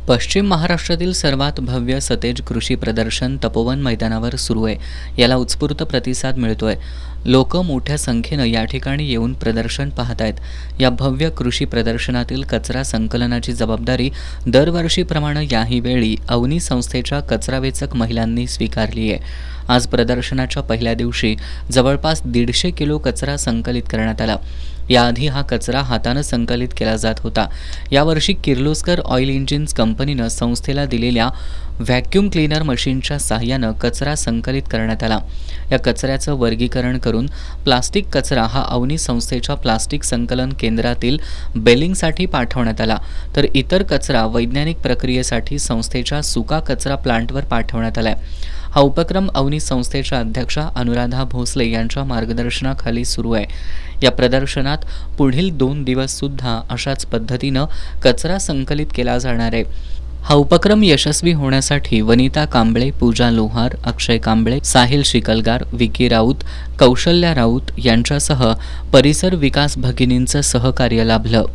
पश्चिम महाराष्ट्रातील सर्वात भव्य सतेज कृषी प्रदर्शन तपोवन मैदानावर सुरू आहे. याला उत्स्फूर्त प्रतिसाद मिळतोय. लोक मोठ्या संख्येनं या ठिकाणी येऊन प्रदर्शन पाहत आहेत. या भव्य कृषी प्रदर्शनातील कचरा संकलनाची जबाबदारी दरवर्षीप्रमाणे याही वेळी अवनी संस्थेच्या कचरावेचक महिलांनी स्वीकारली आहे. आज प्रदर्शनाच्या पहिल्या दिवशी जवळपास 150 किलो कचरा संकलित करण्यात आला. याआधी हा कचरा हातानं संकलित केला जात होता. यावर्षी किर्लोस्कर ऑइल इंजिन्स कंपनीनं संस्थेला दिलेल्या व्हॅक्यूम क्लीनर मशीनच्या साहाय्यानं कचरा संकलित करण्यात आला. या कचऱ्याचं वर्गीकरण करून प्लास्टिक कचरा हा अवनी संस्थेच्या प्लास्टिक संकलन केंद्रातील बेलिंगसाठी पाठवण्यात आला, तर इतर कचरा वैज्ञानिक प्रक्रियेसाठी संस्थेच्या सुका कचरा प्लांटवर पाठवण्यात आला. हा उपक्रम अवनी संस्थेच्या अध्यक्षा अनुराधा भोसले यांच्या मार्गदर्शनाखाली सुरू आहे. या प्रदर्शनात पुढील 2 दिवस सुद्धा अशाच पद्धतीनं कचरा संकलित केला जाणार आहे. हा उपक्रम यशस्वी होण्यासाठी वनिता कांबळे, पूजा लोहार, अक्षय कांबळे, साहिल शिकलगार, विकी राऊत, कौशल्या राऊत यांच्यासह परिसर विकास भगिनींचं सहकार्य लाभलं.